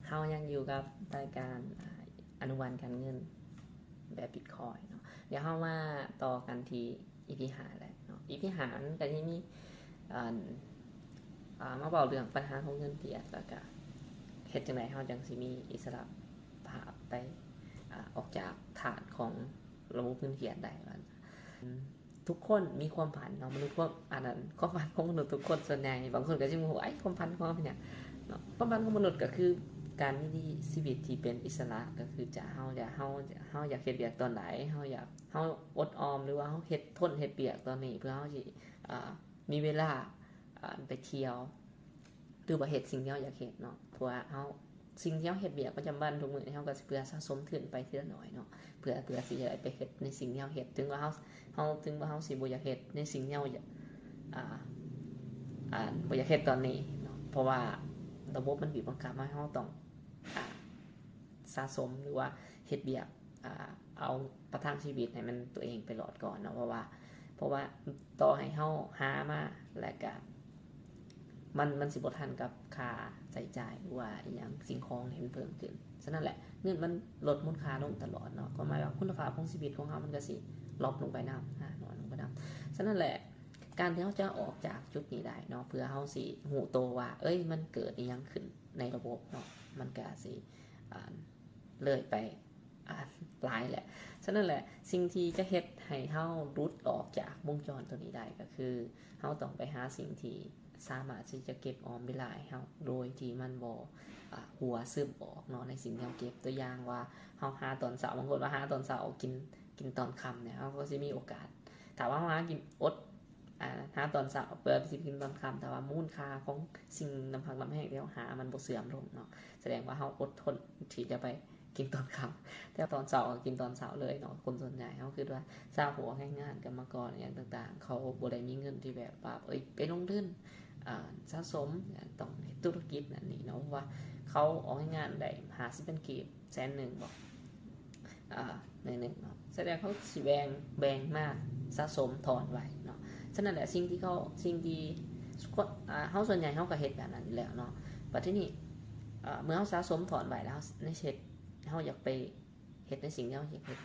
เฮายังอยู่กับรายการอนุบาลการเงินแบบบิตคอยเนาะเดี๋ยวเฮามาต่อกันที่อีพี5แล้วเนาะอีพี5มันก็สิมีมาบอกเรื่องปัญหาของเงินเฟียดแล้วก็เฮ็ดจังได๋เฮาจังสิมีอิสระภาพไปออกจากฐานของระบบเงินเฟียดได้ว่าทุกคนมีความฝันเนาะมนุษย์พวกอันนั้นความฝันของมนุษย์ทุกคนส่วนใหญ่บางคนก็สิงงว่าไอ้ความฝันของเราเป็นหยังเนาะความฝันของมนุษย์ก็คือการมีชีวิตที่เป็นอิสระก็คือจะเฮาอยากเฮ็ดเวียกตอนไหนเฮาอดออมหรือว่าเฮาเฮ็ดทนเฮ็ดเวียกตอนนี้เพื่อเฮาสิมีเวลาไปเที่ยวหรือว่าเฮ็ดสิ่งที่เฮาอยากเฮ็ดเนาะเพราะว่าเฮาสิ่งที่เฮาเฮ็ดเวียกประจำวันทุกมื้อนี้เฮาก็สิเพื่อสะสมทุนไปทีละน้อยเนาะเพื่อสิได้ไปเฮ็ดในสิ่งที่เฮาเฮ็ดถึงว่าเฮาสิบ่อยากเฮ็ดในสิ่งที่เฮาอยากบ่อยากเฮ็ดตอนนี้เนาะเพราะว่าระบบมันบีบบังคับให้เฮาต้องสะสมหรือว่าเฮ็ดเวียกเอาประทังชีวิตให้มันตัวเองไปรอดก่อนเนาะเพราะว่าต่อให้เฮาหามาแล้วก็มันสิบ่ทันกับค่าใช้จ่ายหรือว่าอีหยังสิ่งของที่มันเพิ่มขึ้นฉะนั้นแหละเงินมันลดมูลค่าลงตลอดเนาะก็หมายว่าคุณภาพของชีวิตของเฮามันก็สิลดลงไปนำน้อยลงไปนำฉะนั้นแหละการที่เฮาจะออกจากจุดนี้ได้เนาะเพื่อเฮาสิรู้ตัวว่ามันเกิดอีหยังขึ้นในระบบเนาะมันก็สิเลยไปหลายแหละฉะนั้นแหละสิ่งที่จะเฮ็ดให้เฮาหลุดออกจากวงจรตัวนี้ได้ก็คือเฮาต้องไปหาสิ่งที่สามารถที่จะเก็บออมเวลาให้เฮาโดยที่มันบ่หัวซึมออกเนาะในสิ่งที่เฮาเก็บตัวอย่างว่าเฮาหาตอนเช้าบางคนว่าหาตอนเช้ากินตอนค่ำเนี่ยเฮาก็สิมีโอกาสถ้าว่าเฮาหากินอดหาตอนเช้าเพื่อสิกินตอนค่ำแต่ว่ามูลค่าของสิ่งน้ำพักน้ำแห้งที่เฮาหามันบ่เสื่อมลงเนาะแสดงว่าเฮาอดทนที่จะไปกินตอนค่ำแต่ตอนเช้ากินตอนเช้าเลยเนาะคนส่วนใหญ่เฮาคิดว่าทราบหัวงานกรรมกรอย่างต่างๆเขาบ่ได้มีเงินที่แบบว่าไปลงทุนสะสมต้องเฮ็ดธุรกิจนั่นนี่เนาะว่าเขาออกงานได้50เป็นกีบ100,000บอกนึงเนาะแสดงเขาสิแบ่งมาสะสมถอนไว้เนาะฉะนั้นแหละสิ่งที่เฮาส่วนใหญ่เฮาก็เฮ็ดแบบนั้นอยู่แล้วเนาะบัดทีนี้เมื่อเฮาสะสมถอนไว้แล้วในเฮ็ดเฮาอยากไปเฮ็ดในสิ่งที่เฮาอยากเฮ็ด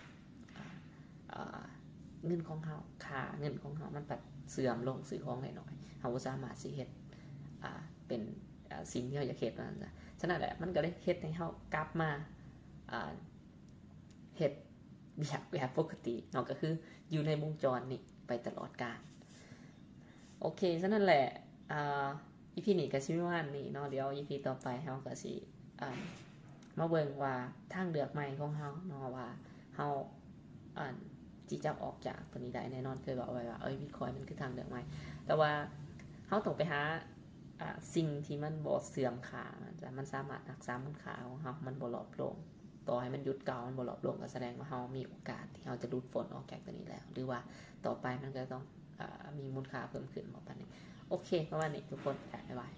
เงินของเฮาค่าเงินของเฮามันปัดเสื่อมลงซื้อของได้น้อยเฮาบ่สามารถสิเฮ็ดเป็นสิ่งที่เฮาอยากเฮ็ดนั่นจ้ะฉะนั้นแหละมันก็เลยเฮ็ดให้เฮากลับมาเฮ็ดแบบปกติเนาะก็คืออยู่ในวงจรนี้ไปตลอดกาลโอเคฉะนั้นแหละEP นี้ก็สิประมาณนี้เนาะเดี๋ยว EP ต่อไปเฮาก็สิมาเบิ่งว่าทางเลือกใหม่ของเฮาเนาะว่าเฮาที่จะออกจากตัวนี้ได้แน่นอนเคยบอกไว้ว่าBitcoin มันคือทางเลือกใหม่แต่ว่าเฮาต้องไปหาสิ่งที่มันบ่เสื่อมค่ามันสามารถรักษามูลค่าของเฮามันบ่ลดลงต่อให้มันหยุดเก่ามันบ่ลดลงก็แสดงว่าเฮามีโอกาสที่เฮาจะหลุดพ้นออกจากตัวนี้แล้วหรือว่าต่อไปมันก็ต้องมีมูลค่าเพิ่มขึ้นบ่ปานนี้โอเคประมาณนี้ทุกคนบ๊ายบาย